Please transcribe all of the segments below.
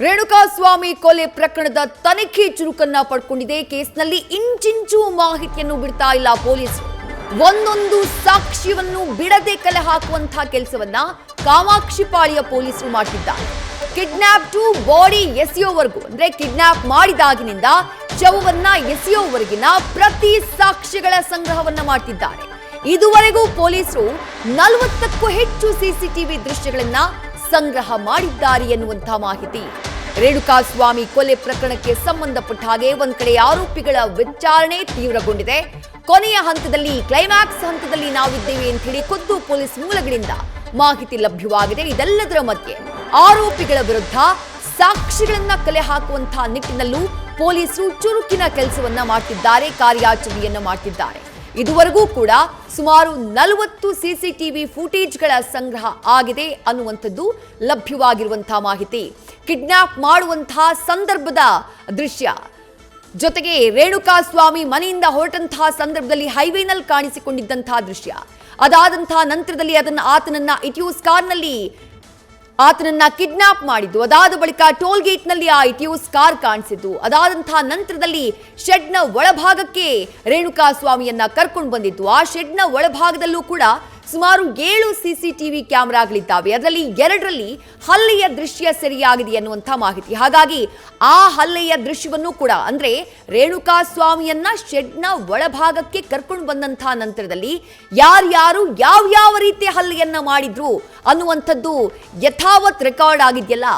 ರೇಣುಕಾಸ್ವಾಮಿ ಕೊಲೆ ಪ್ರಕರಣದ ತನಿಖೆ ಚುರುಕನ್ನ ಪಡ್ಕೊಂಡಿದೆ. ಕೇಸ್ನಲ್ಲಿ ಇಂಚಿಂಚು ಮಾಹಿತಿಯನ್ನು ಬಿಡ್ತಾ ಇಲ್ಲ ಪೊಲೀಸರು. ಒಂದೊಂದು ಸಾಕ್ಷ್ಯವನ್ನು ಬಿಡದೆ ಕಲೆ ಹಾಕುವಂತಹ ಕೆಲಸವನ್ನ ಕಾಮಾಕ್ಷಿಪಾಳ್ಯ ಪೊಲೀಸರು ಮಾಡ್ತಿದ್ದಾರೆ. ಕಿಡ್ನಾಪ್ ಟು ಬಾಡಿ ಎಸೆಯೋವರೆಗೂ ಅಂದ್ರೆ ಕಿಡ್ನಾಪ್ ಮಾಡಿದಾಗಿನಿಂದ ಶವವನ್ನ ಎಸೆಯೋವರೆಗಿನ ಪ್ರತಿ ಸಾಕ್ಷ್ಯಗಳ ಸಂಗ್ರಹವನ್ನ ಮಾಡ್ತಿದ್ದಾರೆ. ಇದುವರೆಗೂ ಪೊಲೀಸರು 40ಕ್ಕೂ ಹೆಚ್ಚು ಸಿಸಿಟಿವಿ ದೃಶ್ಯಗಳನ್ನ ಸಂಗ್ರಹ ಮಾಡಿದ್ದಾರೆ ಎನ್ನುವಂತಹ ಮಾಹಿತಿ. ರೇಣುಕಾಸ್ವಾಮಿ ಕೊಲೆ ಪ್ರಕರಣಕ್ಕೆ ಸಂಬಂಧಪಟ್ಟ ಹಾಗೆ ಒಂದ್ ಕಡೆ ಆರೋಪಿಗಳ ವಿಚಾರಣೆ ತೀವ್ರಗೊಂಡಿದೆ. ಕೊನೆಯ ಹಂತದಲ್ಲಿ ಕ್ಲೈಮ್ಯಾಕ್ಸ್ ಹಂತದಲ್ಲಿ ನಾವಿದ್ದೇವೆ ಅಂತ ಹೇಳಿ ಖುದ್ದು ಪೊಲೀಸ್ ಮೂಲಗಳಿಂದ ಮಾಹಿತಿ ಲಭ್ಯವಾಗಿದೆ. ಇದೆಲ್ಲದರ ಮಧ್ಯೆ ಆರೋಪಿಗಳ ವಿರುದ್ಧ ಸಾಕ್ಷಿಗಳನ್ನ ಕಲೆ ಹಾಕುವಂತಹ ನಿಟ್ಟಿನಲ್ಲೂ ಪೊಲೀಸರು ಚುರುಕಿನ ಕೆಲಸವನ್ನ ಮಾಡ್ತಿದ್ದಾರೆ, ಕಾರ್ಯಾಚರಣೆಯನ್ನ ಮಾಡ್ತಿದ್ದಾರೆ. ಇದುವರೆಗೂ ಕೂಡ ಸುಮಾರು 40 ಸಿಸಿಟಿವಿ ಫುಟೇಜ್ಗಳ ಸಂಗ್ರಹ ಆಗಿದೆ ಅನ್ನುವಂಥದ್ದು ಲಭ್ಯವಾಗಿರುವಂತಹ ಮಾಹಿತಿ. ಕಿಡ್ನಾಪ್ ಮಾಡುವಂತಹ ಸಂದರ್ಭದ ದೃಶ್ಯ ಜೊತೆಗೆ ರೇಣುಕಾಸ್ವಾಮಿ ಮನೆಯಿಂದ ಹೊರಟಂತಹ ಸಂದರ್ಭದಲ್ಲಿ ಹೈವೇನಲ್ಲಿ ಕಾಣಿಸಿಕೊಂಡಿದ್ದಂತಹ ದೃಶ್ಯ, ಅದಾದಂತಹ ನಂತರದಲ್ಲಿ ಆತನನ್ನ ಇಟಿಯೋಸ್ ಕಾರ್ನಲ್ಲಿ ಆತನನ್ನ ಕಿಡ್ನಾಪ್ ಮಾಡಿದ್ದು, ಅದಾದ ಬಳಿಕ ಟೋಲ್ ಗೇಟ್ ನಲ್ಲಿ ಆ ಇಟಿಯೋಸ್ ಕಾರ್ ಕಾಣಿಸಿದ್ದು, ಅದಾದಂತಹ ನಂತರದಲ್ಲಿ ಶೆಡ್ನ ಒಳಭಾಗಕ್ಕೆ ರೇಣುಕಾಸ್ವಾಮಿಯನ್ನ ಕರ್ಕೊಂಡು ಬಂದಿದ್ದು. ಆ ಶೆಡ್ನ ಒಳಭಾಗದಲ್ಲೂ ಕೂಡ ಸುಮಾರು 7 ಸಿಸಿಟಿವಿ ಕ್ಯಾಮೆರಾಗಳಿದ್ದಾವೆ. ಅದರಲ್ಲಿ 2ರಲ್ಲಿ ಹಲ್ಲೆಯ ದೃಶ್ಯ ಸೆರೆಯಾಗಿದೆ ಅನ್ನುವಂಥ ಮಾಹಿತಿ. ಹಾಗಾಗಿ ಆ ಹಲ್ಲೆಯ ದೃಶ್ಯವನ್ನು ಕೂಡ ಅಂದ್ರೆ ರೇಣುಕಾಸ್ವಾಮಿಯನ್ನ ಶೆಡ್ನ ಒಳಭಾಗಕ್ಕೆ ಕರ್ಕೊಂಡು ಬಂದಂತಹ ನಂತರದಲ್ಲಿ ಯಾರ್ಯಾರು ಯಾವ ರೀತಿಯ ಹಲ್ಲೆಯನ್ನ ಮಾಡಿದ್ರು ಅನ್ನುವಂಥದ್ದು ಯಥಾವತ್ ರೆಕಾರ್ಡ್ ಆಗಿದೆಯಲ್ಲ,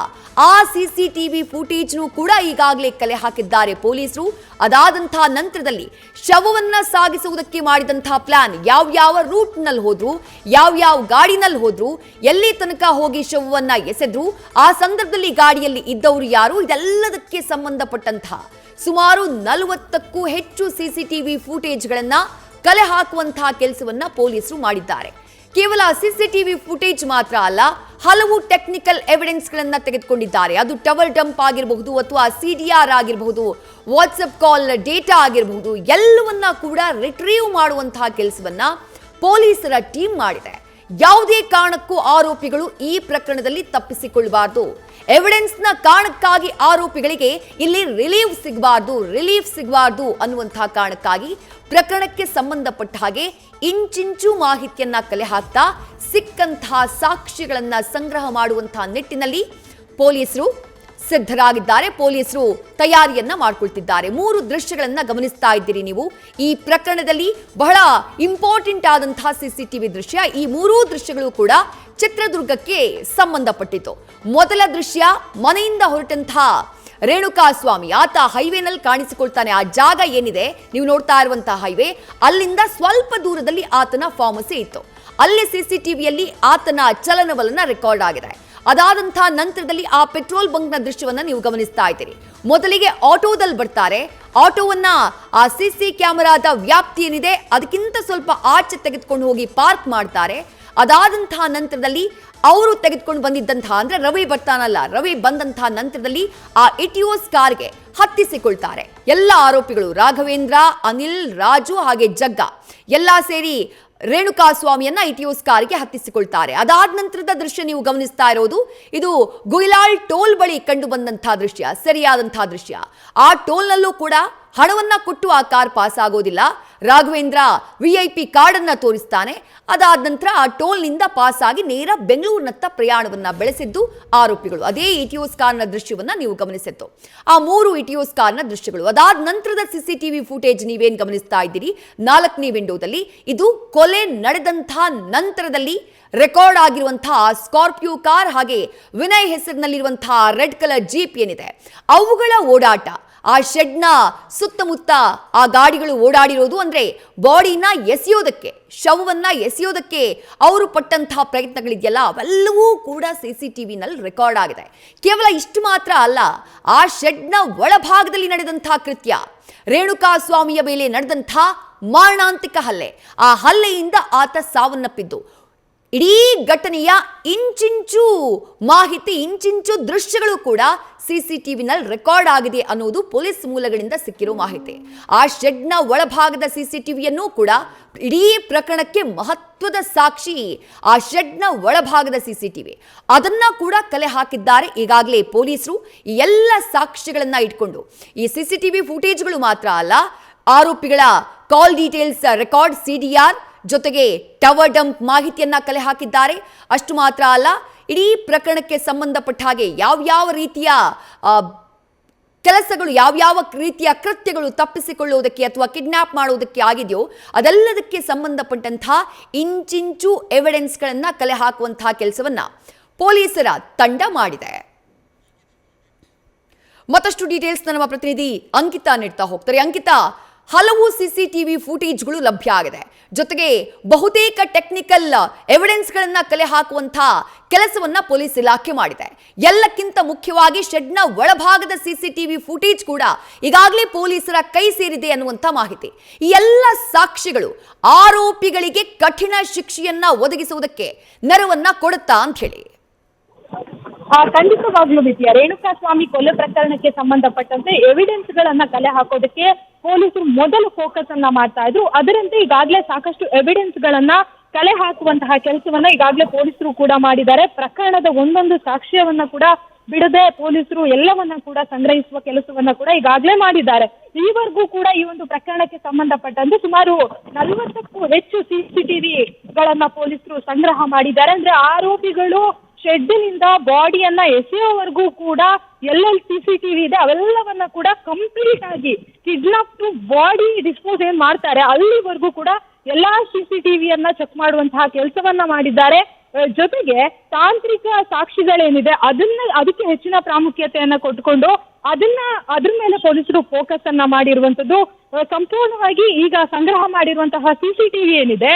ಆ ಸಿಸಿಟಿವಿ ಫುಟೇಜ್ನು ಕೂಡ ಈಗಾಗಲೇ ಕಲೆ ಹಾಕಿದ್ದಾರೆ ಪೊಲೀಸರು. ಅದಾದಂತಹ ನಂತರದಲ್ಲಿ ಶವವನ್ನ ಸಾಗಿಸುವುದಕ್ಕೆ ಮಾಡಿದಂತಹ ಪ್ಲಾನ್, ಯಾವ ರೂಟ್ನಲ್ಲಿ ಹೋದ್ರು, ಯಾವ ಗಾಡಿನಲ್ಲಿ ಹೋದ್ರು, ಎಲ್ಲಿ ತನಕ ಹೋಗಿ ಶವವನ್ನ ಎಸೆದ್ರು, ಆ ಸಂದರ್ಭದಲ್ಲಿ ಗಾಡಿಯಲ್ಲಿ ಇದ್ದವರು ಯಾರು, ಇದೆಲ್ಲದಕ್ಕೆ ಸಂಬಂಧಪಟ್ಟಂತಹ ಸುಮಾರು 40ಕ್ಕೂ ಹೆಚ್ಚು ಸಿಸಿಟಿವಿ ಫುಟೇಜ್ಗಳನ್ನ ಕಲೆ ಹಾಕುವಂತಹ ಕೆಲಸವನ್ನ ಪೊಲೀಸರು ಮಾಡಿದ್ದಾರೆ. ಕೇವಲ ಸಿಸಿಟಿವಿ ಫುಟೇಜ್ ಮಾತ್ರ ಅಲ್ಲ, ಹಲವು ಟೆಕ್ನಿಕಲ್ ಎವಿಡೆನ್ಸ್ಗಳನ್ನ ತೆಗೆದುಕೊಂಡಿದ್ದಾರೆ. ಅದು ಟವರ್ ಡಂಪ್ ಆಗಿರಬಹುದು ಅಥವಾ ಸಿಡಿಆರ್ ಆಗಿರಬಹುದು, ವಾಟ್ಸ್ಆಪ್ ಕಾಲ್ ಡೇಟಾ ಆಗಿರಬಹುದು, ಎಲ್ಲವನ್ನ ಕೂಡ ರಿಟ್ರೀವ್ ಮಾಡುವಂತಹ ಕೆಲಸವನ್ನ ಪೊಲೀಸರ ಟೀಮ್ ಮಾಡಿದೆ. ಯಾವುದೇ ಕಾರಣಕ್ಕೂ ಆರೋಪಿಗಳು ಈ ಪ್ರಕರಣದಲ್ಲಿ ತಪ್ಪಿಸಿಕೊಳ್ಳಬಾರದು. ಎವಿಡೆನ್ಸ್ನ ಕಾರಣಕ್ಕಾಗಿ ಆರೋಪಿಗಳಿಗೆ ಇಲ್ಲಿ ರಿಲೀಫ್ ಸಿಗಬಾರ್ದು ಅನ್ನುವಂತಹ ಕಾರಣಕ್ಕಾಗಿ ಪ್ರಕರಣಕ್ಕೆ ಸಂಬಂಧಪಟ್ಟ ಹಾಗೆ ಇಂಚಿಂಚು ಮಾಹಿತಿಯನ್ನ ಕಲೆ ಹಾಕ್ತಾ ಸಿಕ್ಕಂತಹ ಸಾಕ್ಷ್ಯಗಳನ್ನ ಸಂಗ್ರಹ ಮಾಡುವಂತಹ ನಿಟ್ಟಿನಲ್ಲಿ ಪೊಲೀಸರು ಸಿದ್ಧರಾಗಿದ್ದಾರೆ. ಪೊಲೀಸರು ತಯಾರಿಯನ್ನ ಮಾಡಿಕೊಳ್ತಿದ್ದಾರೆ. 3 ದೃಶ್ಯಗಳನ್ನ ಗಮನಿಸ್ತಾ ಇದ್ದೀರಿ ನೀವು. ಈ ಪ್ರಕರಣದಲ್ಲಿ ಬಹಳ ಇಂಪಾರ್ಟೆಂಟ್ ಆದಂತಹ ಸಿಸಿಟಿವಿ ದೃಶ್ಯ. ಈ 3 ದೃಶ್ಯಗಳು ಕೂಡ ಚಿತ್ರದುರ್ಗಕ್ಕೆ ಸಂಬಂಧಪಟ್ಟಿತ್ತು. ಮೊದಲ ದೃಶ್ಯ, ಮನೆಯಿಂದ ಹೊರಟಂತಹ ರೇಣುಕಾಸ್ವಾಮಿ ಆತ ಹೈವೇನಲ್ಲಿ ಕಾಣಿಸಿಕೊಳ್ತಾನೆ. ಆ ಜಾಗ ಏನಿದೆ ನೀವು ನೋಡ್ತಾ ಇರುವಂತಹ ಹೈವೇ, ಅಲ್ಲಿಂದ ಸ್ವಲ್ಪ ದೂರದಲ್ಲಿ ಆತನ ಫಾರ್ಮಸಿ ಇತ್ತು. ಅಲ್ಲಿ ಸಿಸಿಟಿವಿಯಲ್ಲಿ ಆತನ ಚಲನವಲನ ರೆಕಾರ್ಡ್ ಆಗಿದೆ. ಅದಾದಂತಹ ನಂತರದಲ್ಲಿ ಆ ಪೆಟ್ರೋಲ್ ಬಂಕ್ನ ದೃಶ್ಯವನ್ನ ನೀವು ಗಮನಿಸ್ತಾ ಇದ್ದೀರಿ. ಮೊದಲಿಗೆ ಆಟೋದಲ್ಲಿ ಬರ್ತಾರೆ. ಆಟೋವನ್ನ ಆ ಸಿಸಿ ಕ್ಯಾಮೆರಾದ ವ್ಯಾಪ್ತಿ ಏನಿದೆ ಅದಕ್ಕಿಂತ ಸ್ವಲ್ಪ ಆಚೆ ತೆಗೆದುಕೊಂಡು ಹೋಗಿ ಪಾರ್ಕ್ ಮಾಡ್ತಾರೆ. ಅದಾದಂತಹ ನಂತರದಲ್ಲಿ ಅವರು ತೆಗೆದುಕೊಂಡು ಬಂದಿದ್ದಂತಹ ಅಂದ್ರೆ ರವಿ ಬಂದಂತಹ ನಂತರದಲ್ಲಿ ಆ ಇಟಿಯೋಸ್ ಕಾರ್ಗೆ ಹತ್ತಿಸಿಕೊಳ್ತಾರೆ. ಎಲ್ಲ ಆರೋಪಿಗಳು ರಾಘವೇಂದ್ರ, ಅನಿಲ್, ರಾಜು ಹಾಗೆ ಜಗ್ಗ ಎಲ್ಲ ಸೇರಿ ರೇಣುಕಾಸ್ವಾಮಿಯನ್ನ ಇಟಿಯೋಸ್ ಕಾರ್ಗೆ ಹತ್ತಿಸಿಕೊಳ್ತಾರೆ. ಅದಾದ ನಂತರದ ದೃಶ್ಯ ನೀವು ಗಮನಿಸ್ತಾ ಇರೋದು, ಇದು ಗುಯಿಲಾಳ್ ಟೋಲ್ ಬಳಿ ಕಂಡು ಬಂದಂತಹ ದೃಶ್ಯ, ಸರಿಯಾದಂತಹ ದೃಶ್ಯ. ಆ ಟೋಲ್ನಲ್ಲೂ ಕೂಡ ಹಣವನ್ನ ಕೊಟ್ಟು ಆ ಕಾರ್ ಪಾಸ್ ಆಗೋದಿಲ್ಲ. ರಾಘವೇಂದ್ರ VIP ಕಾರ್ಡ್ ಅನ್ನ ತೋರಿಸ್ತಾನೆ. ಅದಾದ ನಂತರ ಆ ಟೋಲ್ನಿಂದ ಪಾಸ್ ಆಗಿ ನೇರ ಬೆಂಗಳೂರಿನತ್ತ ಪ್ರಯಾಣವನ್ನ ಬೆಳೆಸಿದ್ದು ಆರೋಪಿಗಳು. ಅದೇ ಇಟಿಯೋಸ್ ಕಾರ್ನ ದೃಶ್ಯವನ್ನ ನೀವು ಗಮನಿಸಿತ್ತು. ಆ 3 ಇಟಿಯೋಸ್ ಕಾರ್ನ ದೃಶ್ಯಗಳು. ಅದಾದ ನಂತರದ ಸಿಸಿಟಿವಿ ಫುಟೇಜ್ ನೀವೇನ್ ಗಮನಿಸ್ತಾ ಇದ್ದೀರಿ 4ನೇ ವಿಂಡೋದಲ್ಲಿ, ಇದು ಕೊಲೆ ನಡೆದಂತಹ ನಂತರದಲ್ಲಿ ರೆಕಾರ್ಡ್ ಆಗಿರುವಂತಹ ಸ್ಕಾರ್ಪಿಯೋ ಕಾರ್ ಹಾಗೆ ವಿನಯ್ ಹೆಸರಿನಲ್ಲಿರುವಂತಹ ರೆಡ್ ಕಲರ್ ಜೀಪ್ ಏನಿದೆ ಅವುಗಳ ಓಡಾಟ. ಆ ಶೆಡ್ನ ಸುತ್ತಮುತ್ತ ಆ ಗಾಡಿಗಳು ಓಡಾಡಿರೋದು ಅಂದ್ರೆ ಬಾಡಿನ ಎಸೆಯೋದಕ್ಕೆ, ಶವವನ್ನ ಎಸೆಯೋದಕ್ಕೆ ಅವರು ಪಟ್ಟಂತಹ ಪ್ರಯತ್ನಗಳಿದೆಯಲ್ಲ ಅವೆಲ್ಲವೂ ಕೂಡ ಸಿಸಿಟಿವಿನಲ್ಲಿ ರೆಕಾರ್ಡ್ ಆಗಿದೆ. ಕೇವಲ ಇಷ್ಟು ಮಾತ್ರ ಅಲ್ಲ, ಆ ಶೆಡ್ನ ಒಳಭಾಗದಲ್ಲಿ ನಡೆದಂತಹ ಕೃತ್ಯ, ರೇಣುಕಾಸ್ವಾಮಿಯ ಮೇಲೆ ನಡೆದಂತಹ ಮಾರಣಾಂತಿಕ ಹಲ್ಲೆ, ಆ ಹಲ್ಲೆಯಿಂದ ಆತ ಸಾವನ್ನಪ್ಪಿದ್ದು, ಇಡೀ ಘಟನೆಯ ಇಂಚಿಂಚು ಮಾಹಿತಿ, ಇಂಚಿಂಚು ದೃಶ್ಯಗಳು ಕೂಡ ಸಿಸಿಟಿವಿನಲ್ಲಿ ರೆಕಾರ್ಡ್ ಆಗಿದೆ ಅನ್ನೋದು ಪೊಲೀಸ್ ಮೂಲಗಳಿಂದ ಸಿಕ್ಕಿರೋ ಮಾಹಿತಿ. ಆ ಶೆಡ್ನ ಒಳಭಾಗದ ಸಿಸಿಟಿವಿಯನ್ನು ಕೂಡ ಇಡೀ ಪ್ರಕರಣಕ್ಕೆ ಮಹತ್ವದ ಸಾಕ್ಷಿ ಆ ಶೆಡ್ನ ಒಳಭಾಗದ ಸಿಸಿಟಿವಿ, ಅದನ್ನ ಕೂಡ ಕಲೆ ಹಾಕಿದ್ದಾರೆ ಈಗಾಗಲೇ ಪೊಲೀಸರು. ಈ ಎಲ್ಲ ಸಾಕ್ಷ್ಯಗಳನ್ನ ಇಟ್ಕೊಂಡು ಈ ಸಿಸಿಟಿವಿ ಫುಟೇಜ್ಗಳು ಮಾತ್ರ ಅಲ್ಲ, ಆರೋಪಿಗಳ ಕಾಲ್ ಡೀಟೇಲ್ಸ್ ರೆಕಾರ್ಡ್ ಸಿಡಿಆರ್ ಜೊತೆಗೆ ಟವರ್ ಡಂಪ್ ಮಾಹಿತಿಯನ್ನ ಕಲೆ ಹಾಕಿದ್ದಾರೆ. ಅಷ್ಟು ಮಾತ್ರ ಅಲ್ಲ, ಇಡೀ ಪ್ರಕರಣಕ್ಕೆ ಸಂಬಂಧಪಟ್ಟ ಹಾಗೆ ಯಾವ್ಯಾವ ರೀತಿಯ ಕೆಲಸಗಳು, ಯಾವ್ಯಾವ ರೀತಿಯ ಕೃತ್ಯಗಳು ತಪ್ಪಿಸಿಕೊಳ್ಳುವುದಕ್ಕೆ ಅಥವಾ ಕಿಡ್ನಾಪ್ ಮಾಡುವುದಕ್ಕೆ ಆಗಿದೆಯೋ ಅದೆಲ್ಲದಕ್ಕೆ ಸಂಬಂಧಪಟ್ಟಂತಹ ಇಂಚಿಂಚು ಎವಿಡೆನ್ಸ್ಗಳನ್ನ ಕಲೆ ಹಾಕುವಂತಹ ಕೆಲಸವನ್ನ ಪೊಲೀಸರ ತಂಡ ಮಾಡಿದೆ. ಮತ್ತಷ್ಟು ಡೀಟೇಲ್ಸ್ ನಮ್ಮ ಪ್ರತಿನಿಧಿ ಅಂಕಿತಾ ನೀಡ್ತಾ ಹೋಗ್ತಾರೆ. ಅಂಕಿತಾ, ಹಲವು ಸಿಸಿಟಿವಿ ಫುಟೇಜ್ಗಳು ಲಭ್ಯ ಆಗಿದೆ, ಜೊತೆಗೆ ಬಹುತೇಕ ಟೆಕ್ನಿಕಲ್ ಎವಿಡೆನ್ಸ್ಗಳನ್ನ ಕಲೆ ಹಾಕುವಂತಹ ಕೆಲಸವನ್ನ ಪೊಲೀಸ್ ಇಲಾಖೆ ಮಾಡಿದೆ. ಎಲ್ಲಕ್ಕಿಂತ ಮುಖ್ಯವಾಗಿ ಶೆಡ್ನ ಒಳಭಾಗದ ಸಿಸಿಟಿವಿ ಫುಟೇಜ್ ಕೂಡ ಈಗಾಗಲೇ ಪೊಲೀಸರ ಕೈ ಸೇರಿದೆ ಅನ್ನುವಂಥ ಮಾಹಿತಿ. ಈ ಎಲ್ಲ ಸಾಕ್ಷಿಗಳು ಆರೋಪಿಗಳಿಗೆ ಕಠಿಣ ಶಿಕ್ಷೆಯನ್ನ ಒದಗಿಸುವುದಕ್ಕೆ ನೆರವನ್ನ ಕೊಡುತ್ತಾ ಅಂತ ಹೇಳಿ. ಖಂಡಿತವಾಗ್ಲೂ ವಿದ್ಯಾ, ರೇಣುಕಾಸ್ವಾಮಿ ಕೊಲೆ ಪ್ರಕರಣಕ್ಕೆ ಸಂಬಂಧಪಟ್ಟಂತೆ ಎವಿಡೆನ್ಸ್ ಗಳನ್ನ ಕಲೆ ಹಾಕೋದಕ್ಕೆ ಪೊಲೀಸರು ಮೊದಲು ಫೋಕಸ್ ಅನ್ನ ಮಾಡ್ತಾ ಇದ್ರು. ಅದರಂತೆ ಈಗಾಗಲೇ ಸಾಕಷ್ಟು ಎವಿಡೆನ್ಸ್ ಗಳನ್ನ ಕಲೆ ಹಾಕುವಂತಹ ಕೆಲಸವನ್ನ ಈಗಾಗಲೇ ಪೊಲೀಸರು ಕೂಡ ಮಾಡಿದ್ದಾರೆ. ಪ್ರಕರಣದ ಒಂದೊಂದು ಸಾಕ್ಷ್ಯವನ್ನ ಕೂಡ ಬಿಡದೆ ಪೊಲೀಸರು ಎಲ್ಲವನ್ನ ಕೂಡ ಸಂಗ್ರಹಿಸುವ ಕೆಲಸವನ್ನ ಕೂಡ ಈಗಾಗಲೇ ಮಾಡಿದ್ದಾರೆ. ಈವರೆಗೂ ಕೂಡ ಈ ಒಂದು ಪ್ರಕರಣಕ್ಕೆ ಸಂಬಂಧಪಟ್ಟಂತೆ ಸುಮಾರು 40ಕ್ಕೂ ಹೆಚ್ಚು ಸಿಸಿಟಿವಿಗಳನ್ನ ಪೊಲೀಸರು ಸಂಗ್ರಹ ಮಾಡಿದ್ದಾರೆ. ಅಂದ್ರೆ ಆರೋಪಿಗಳು ಶೆಡ್ನಿಂದ ಬಾಡಿಯನ್ನ ಎಸೆಯೋವರೆಗೂ ಕೂಡ ಎಲ್ಲೆಲ್ಲಿ ಸಿಸಿಟಿವಿ ಇದೆ ಅವೆಲ್ಲವನ್ನ ಕೂಡ ಕಂಪ್ಲೀಟ್ ಆಗಿ ಕಿಡ್ನಾಪ್ ಟು ಬಾಡಿ ಡಿಸ್ಪೋಸ್ ಏನ್ ಮಾಡ್ತಾರೆ ಅಲ್ಲಿವರೆಗೂ ಕೂಡ ಎಲ್ಲಾ ಸಿಸಿಟಿವಿಯನ್ನ ಚೆಕ್ ಮಾಡುವಂತಹ ಕೆಲಸವನ್ನ ಮಾಡಿದ್ದಾರೆ. ಜೊತೆಗೆ ತಾಂತ್ರಿಕ ಸಾಕ್ಷಿಗಳೇನಿದೆ ಅದಕ್ಕೆ ಹೆಚ್ಚಿನ ಪ್ರಾಮುಖ್ಯತೆಯನ್ನ ಕೊಟ್ಟುಕೊಂಡು ಅದ್ರ ಮೇಲೆ ಪೊಲೀಸರು ಫೋಕಸ್ ಅನ್ನ ಮಾಡಿರುವಂತದ್ದು. ಸಂಪೂರ್ಣವಾಗಿ ಈಗ ಸಂಗ್ರಹ ಮಾಡಿರುವಂತಹ ಸಿಸಿಟಿವಿ ಏನಿದೆ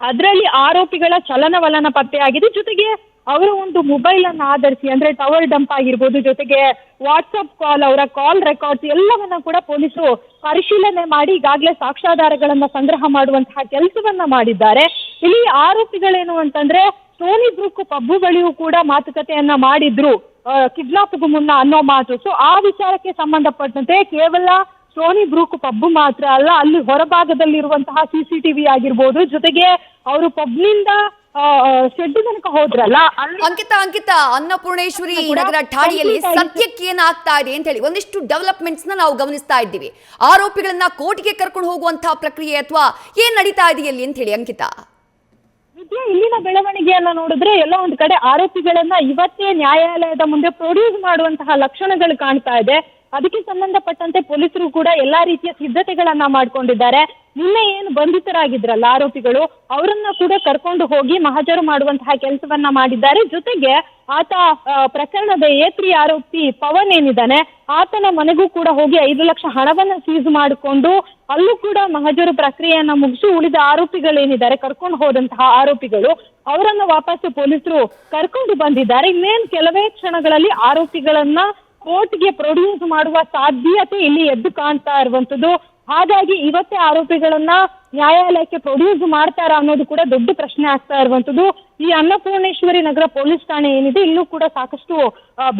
ಅದರಲ್ಲಿ ಆರೋಪಿಗಳ ಚಲನವಲನ ಪತ್ತೆಯಾಗಿದೆ. ಜೊತೆಗೆ ಅವರ ಒಂದು ಮೊಬೈಲ್ ಅನ್ನ ಆಧರಿಸಿ, ಅಂದ್ರೆ ಟವರ್ ಡಂಪ್ ಆಗಿರ್ಬೋದು, ಜೊತೆಗೆ ವಾಟ್ಸಪ್ ಕಾಲ್, ಅವರ ಕಾಲ್ ರೆಕಾರ್ಡ್ಸ್ ಎಲ್ಲವನ್ನ ಕೂಡ ಪೊಲೀಸರು ಪರಿಶೀಲನೆ ಮಾಡಿ ಈಗಾಗಲೇ ಸಾಕ್ಷ್ಯಾಧಾರಗಳನ್ನ ಸಂಗ್ರಹ ಮಾಡುವಂತಹ ಕೆಲಸವನ್ನ ಮಾಡಿದ್ದಾರೆ. ಇಲ್ಲಿ ಆರೋಪಿಗಳೇನು ಅಂತಂದ್ರೆ ಸೋನಿ ಬ್ರೂಕ್ ಪಬ್ಬು ಬಳಿಯೂ ಕೂಡ ಮಾತುಕತೆಯನ್ನ ಮಾಡಿದ್ರು ಕಿಡ್ನಾಪ್ಗೂ ಮುನ್ನ ಅನ್ನೋ ಮಾತು. ಸೊ ಆ ವಿಚಾರಕ್ಕೆ ಸಂಬಂಧಪಟ್ಟಂತೆ ಕೇವಲ ಸೋನಿ ಬ್ರೂಕ್ ಪಬ್ಬು ಮಾತ್ರ ಅಲ್ಲ, ಅಲ್ಲಿ ಹೊರಭಾಗದಲ್ಲಿರುವಂತಹ ಸಿಸಿಟಿವಿ ಆಗಿರ್ಬೋದು, ಜೊತೆಗೆ ಅವರು ಪಬ್ನಿಂದ ಶೆಡ್ ತನಕ ಹೋದ್ರಲ್ಲ. ಅಂಕಿತಾ, ಅನ್ನಪೂರ್ಣೇಶ್ವರಿ ನಗರ ಠಾಣೆಯಲ್ಲಿ ಸದ್ಯಕ್ಕೆ ಏನಾಗ್ತಾ ಇದೆ ಅಂತ ಹೇಳಿ ಒಂದಿಷ್ಟು ಡೆವಲಪ್ಮೆಂಟ್ಸ್ ನಾವು ಗಮನಿಸ್ತಾ ಇದ್ದೀವಿ. ಆರೋಪಿಗಳನ್ನ ಕೋರ್ಟ್ಗೆ ಕರ್ಕೊಂಡು ಹೋಗುವಂತಹ ಪ್ರಕ್ರಿಯೆ ಅಥವಾ ಏನ್ ನಡೀತಾ ಇದೆಯಲ್ಲಿ ಅಂತ ಹೇಳಿ ಅಂಕಿತಾ? ವಿದ್ಯಾ, ಇಲ್ಲಿನ ಬೆಳವಣಿಗೆಯನ್ನ ನೋಡಿದ್ರೆ ಎಲ್ಲ ಒಂದ್ ಕಡೆ ಆರೋಪಿಗಳನ್ನ ಇವತ್ತೇ ನ್ಯಾಯಾಲಯದ ಮುಂದೆ ಪ್ರೊಡ್ಯೂಸ್ ಮಾಡುವಂತಹ ಲಕ್ಷಣಗಳು ಕಾಣ್ತಾ ಇದೆ. ಅದಕ್ಕೆ ಸಂಬಂಧಪಟ್ಟಂತೆ ಪೊಲೀಸರು ಕೂಡ ಎಲ್ಲಾ ರೀತಿಯ ಸಿದ್ಧತೆಗಳನ್ನ ಮಾಡ್ಕೊಂಡಿದ್ದಾರೆ. ನಿನ್ನೆ ಏನು ಬಂಧಿತರಾಗಿದ್ರಲ್ಲ ಆರೋಪಿಗಳು, ಅವರನ್ನ ಕೂಡ ಕರ್ಕೊಂಡು ಹೋಗಿ ಮಹಜರು ಮಾಡುವಂತಹ ಕೆಲಸವನ್ನ ಮಾಡಿದ್ದಾರೆ. ಜೊತೆಗೆ ಆತ ಪ್ರಕರಣದ ಏತ್ರಿ ಆರೋಪಿ ಪವನ್ ಏನಿದ್ದಾನೆ ಆತನ ಮನೆಗೂ ಕೂಡ ಹೋಗಿ 5 ಲಕ್ಷ ಹಣವನ್ನ ಸೀಸ್ ಮಾಡಿಕೊಂಡು ಅಲ್ಲೂ ಕೂಡ ಮಹಜರು ಪ್ರಕ್ರಿಯೆಯನ್ನ ಮುಗಿಸಿ ಉಳಿದ ಆರೋಪಿಗಳೇನಿದ್ದಾರೆ, ಕರ್ಕೊಂಡು ಹೋದಂತಹ ಆರೋಪಿಗಳು, ಅವರನ್ನ ವಾಪಸ್ಸು ಪೊಲೀಸರು ಕರ್ಕೊಂಡು ಬಂದಿದ್ದಾರೆ. ಇನ್ನೇನು ಕೆಲವೇ ಕ್ಷಣಗಳಲ್ಲಿ ಆರೋಪಿಗಳನ್ನ ಕೋರ್ಟ್ಗೆ ಪ್ರೊಡ್ಯೂಸ್ ಮಾಡುವ ಸಾಧ್ಯತೆ ಇಲ್ಲಿ ಎದ್ದು ಕಾಣ್ತಾ ಇರುವಂತದ್ದು. ಹಾಗಾಗಿ ಇವತ್ತೇ ಆರೋಪಿಗಳನ್ನ ನ್ಯಾಯಾಲಯಕ್ಕೆ ಪ್ರೊಡ್ಯೂಸ್ ಮಾಡ್ತಾರ ಅನ್ನೋದು ಕೂಡ ದೊಡ್ಡ ಪ್ರಶ್ನೆ ಆಗ್ತಾ ಇರುವಂತದ್ದು. ಈ ಅನ್ನಪೂರ್ಣೇಶ್ವರಿ ನಗರ ಪೊಲೀಸ್ ಠಾಣೆ ಏನಿದೆ ಇಲ್ಲೂ ಕೂಡ ಸಾಕಷ್ಟು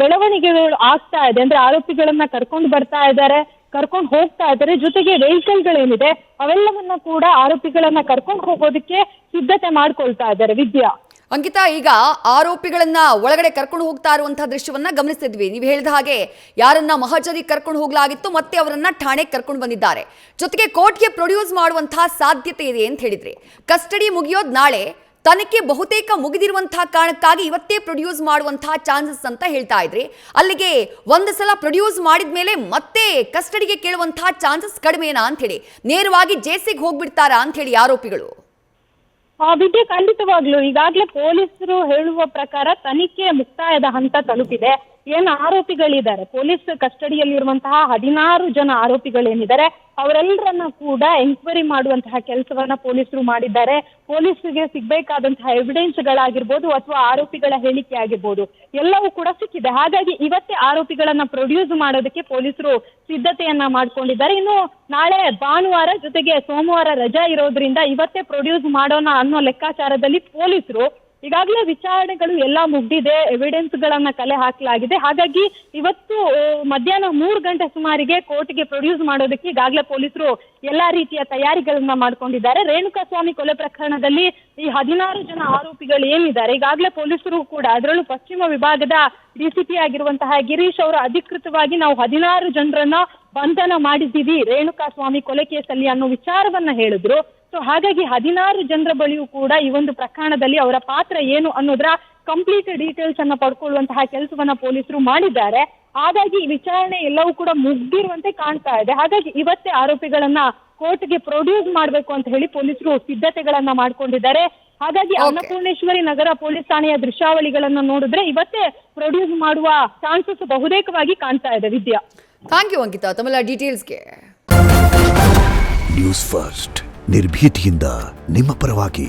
ಬೆಳವಣಿಗೆಗಳು ಆಗ್ತಾ ಇದೆ. ಅಂದ್ರೆ ಆರೋಪಿಗಳನ್ನ ಕರ್ಕೊಂಡು ಬರ್ತಾ ಇದ್ದಾರೆ, ಕರ್ಕೊಂಡು ಹೋಗ್ತಾ ಇದ್ದಾರೆ. ಜೊತೆಗೆ ವೆಹಿಕಲ್ಗಳೇನಿದೆ ಅವೆಲ್ಲವನ್ನ ಕೂಡ ಆರೋಪಿಗಳನ್ನ ಕರ್ಕೊಂಡು ಹೋಗೋದಕ್ಕೆ ಸಿದ್ಧತೆ ಮಾಡ್ಕೊಳ್ತಾ ಇದ್ದಾರೆ. ವಿದ್ಯಾ, ಅಂಕಿತಾ, ಈಗ ಆರೋಪಿಗಳನ್ನ ಒಳಗಡೆ ಕರ್ಕೊಂಡು ಹೋಗ್ತಾ ಇರುವಂತಹ ದೃಶ್ಯವನ್ನ ಗಮನಿಸ್ತಿದ್ವಿ. ನೀವು ಹೇಳಿದ ಹಾಗೆ ಯಾರನ್ನ ಮಹಜರಿ ಕರ್ಕೊಂಡು ಹೋಗ್ಲಾಗಿತ್ತು, ಮತ್ತೆ ಅವರನ್ನ ಠಾಣೆಗೆ ಕರ್ಕೊಂಡು ಬಂದಿದ್ದಾರೆ. ಜೊತೆಗೆ ಕೋರ್ಟ್ಗೆ ಪ್ರೊಡ್ಯೂಸ್ ಮಾಡುವಂತಹ ಸಾಧ್ಯತೆ ಇದೆ ಅಂತ ಹೇಳಿದ್ರಿ. ಕಸ್ಟಡಿ ಮುಗಿಯೋದು ನಾಳೆ, ತನಿಖೆ ಬಹುತೇಕ ಮುಗಿದಿರುವಂತಹ ಕಾರಣಕ್ಕಾಗಿ ಇವತ್ತೇ ಪ್ರೊಡ್ಯೂಸ್ ಮಾಡುವಂತಹ ಚಾನ್ಸಸ್ ಅಂತ ಹೇಳ್ತಾ ಇದ್ರಿ. ಅಲ್ಲಿಗೆ ಒಂದು ಸಲ ಪ್ರೊಡ್ಯೂಸ್ ಮಾಡಿದ ಮೇಲೆ ಮತ್ತೆ ಕಸ್ಟಡಿಗೆ ಕೇಳುವಂತಹ ಚಾನ್ಸಸ್ ಕಡಿಮೆನಾ ಅಂತ ಹೇಳಿ, ನೇರವಾಗಿ ಜೇಸಿಗೆ ಹೋಗ್ಬಿಡ್ತಾರಾ ಅಂತ ಹೇಳಿ ಆರೋಪಿಗಳು? ವಿದ್ಯೆ, ಖಂಡಿತವಾಗ್ಲು ಈಗಾಗಲೇ ಪೊಲೀಸರು ಹೇಳುವ ಪ್ರಕಾರ ತನಿಖೆ ಮುಕ್ತಾಯದ ಹಂತ ತಲುಪಿದೆ. ಏನು ಆರೋಪಿಗಳಿದ್ದಾರೆ, ಪೊಲೀಸ್ ಕಸ್ಟಡಿಯಲ್ಲಿರುವಂತಹ 16 ಜನ ಆರೋಪಿಗಳೇನಿದ್ದಾರೆ ಅವರೆಲ್ಲರನ್ನ ಕೂಡ ಎಂಕ್ವೈರಿ ಮಾಡುವಂತಹ ಕೆಲಸವನ್ನ ಪೊಲೀಸರು ಮಾಡಿದ್ದಾರೆ. ಪೊಲೀಸರಿಗೆ ಸಿಗ್ಬೇಕಾದಂತಹ ಎವಿಡೆನ್ಸ್ಗಳಾಗಿರ್ಬೋದು ಅಥವಾ ಆರೋಪಿಗಳ ಹೇಳಿಕೆ ಆಗಿರ್ಬೋದು ಎಲ್ಲವೂ ಕೂಡ ಸಿಕ್ಕಿದೆ. ಹಾಗಾಗಿ ಇವತ್ತೇ ಆರೋಪಿಗಳನ್ನ ಪ್ರೊಡ್ಯೂಸ್ ಮಾಡೋದಕ್ಕೆ ಪೊಲೀಸರು ಸಿದ್ಧತೆಯನ್ನ ಮಾಡ್ಕೊಂಡಿದ್ದಾರೆ. ಇನ್ನು ನಾಳೆ ಭಾನುವಾರ ಜೊತೆಗೆ ಸೋಮವಾರ ರಜಾ ಇರೋದ್ರಿಂದ ಇವತ್ತೇ ಪ್ರೊಡ್ಯೂಸ್ ಮಾಡೋಣ ಅನ್ನೋ ಲೆಕ್ಕಾಚಾರದಲ್ಲಿ ಪೊಲೀಸರು ಈಗಾಗಲೇ ವಿಚಾರಣೆಗಳು ಎಲ್ಲ ಮುಗ್ದಿದೆ, ಎವಿಡೆನ್ಸ್ ಗಳನ್ನ ಕಲೆ ಹಾಕಲಾಗಿದೆ. ಹಾಗಾಗಿ ಇವತ್ತು ಮಧ್ಯಾಹ್ನ 3 ಗಂಟೆ ಸುಮಾರಿಗೆ ಕೋರ್ಟ್ಗೆ ಪ್ರೊಡ್ಯೂಸ್ ಮಾಡೋದಕ್ಕೆ ಈಗಾಗಲೇ ಪೊಲೀಸರು ಎಲ್ಲಾ ರೀತಿಯ ತಯಾರಿಗಳನ್ನ ಮಾಡ್ಕೊಂಡಿದ್ದಾರೆ. ರೇಣುಕಾಸ್ವಾಮಿ ಕೊಲೆ ಪ್ರಕರಣದಲ್ಲಿ ಈ 16 ಜನ ಆರೋಪಿಗಳು ಏನಿದ್ದಾರೆ, ಈಗಾಗಲೇ ಪೊಲೀಸರು ಕೂಡ ಅದರಲ್ಲೂ ಪಶ್ಚಿಮ ವಿಭಾಗದ ಡಿಸಿಪಿ ಆಗಿರುವಂತಹ ಗಿರೀಶ್ ಅವರು ಅಧಿಕೃತವಾಗಿ ನಾವು 16 ಜನರನ್ನ ಬಂಧನ ಮಾಡಿದ್ದೀವಿ ರೇಣುಕಾಸ್ವಾಮಿ ಕೊಲೆ ಕೇಸಲ್ಲಿ ಅನ್ನೋ ವಿಚಾರವನ್ನ ಹೇಳಿದ್ರು. ಸೊ ಹಾಗಾಗಿ 16 ಜನರ ಬಳಿಯೂ ಕೂಡ ಈ ಒಂದು ಪ್ರಕರಣದಲ್ಲಿ ಅವರ ಪಾತ್ರ ಏನು ಅನ್ನೋದರ ಕಂಪ್ಲೀಟ್ ಡೀಟೇಲ್ಸ್ ಅನ್ನ ಪಡ್ಕೊಳ್ಳುವಂತಹ ಕೆಲಸವನ್ನ ಪೊಲೀಸರು ಮಾಡಿದ್ದಾರೆ. ಹಾಗಾಗಿ ವಿಚಾರಣೆ ಎಲ್ಲವೂ ಕೂಡ ಮುಗ್ದಿರುವಂತೆ ಕಾಣ್ತಾ ಇದೆ. ಹಾಗಾಗಿ ಇವತ್ತೇ ಆರೋಪಿಗಳನ್ನ ಕೋರ್ಟ್ಗೆ ಪ್ರೊಡ್ಯೂಸ್ ಮಾಡಬೇಕು ಅಂತ ಹೇಳಿ ಪೊಲೀಸರು ಸಿದ್ಧತೆಗಳನ್ನ ಮಾಡ್ಕೊಂಡಿದ್ದಾರೆ. ಹಾಗಾಗಿ ಅನ್ನಪೂರ್ಣೇಶ್ವರಿ ನಗರ ಪೊಲೀಸ್ ಠಾಣೆಯ ದೃಶ್ಯಾವಳಿಗಳನ್ನ ನೋಡಿದ್ರೆ ಇವತ್ತೇ ಪ್ರೊಡ್ಯೂಸ್ ಮಾಡುವ ಚಾನ್ಸಸ್ ಬಹುತೇಕವಾಗಿ ಕಾಣ್ತಾ ಇದೆ. ವಿದ್ಯಾ, ಥ್ಯಾಂಕ್ ಯು ಅಂಕಿತಾ ತಮ್ಮೆಲ್ಲ ಡೀಟೇಲ್ಸ್ಗೆ. ನ್ಯೂಸ್ ಫಸ್ಟ್ ನಿರ್ಭೀತಿಯಿಂದ ನಿಮ್ಮ ಪರವಾಗಿ.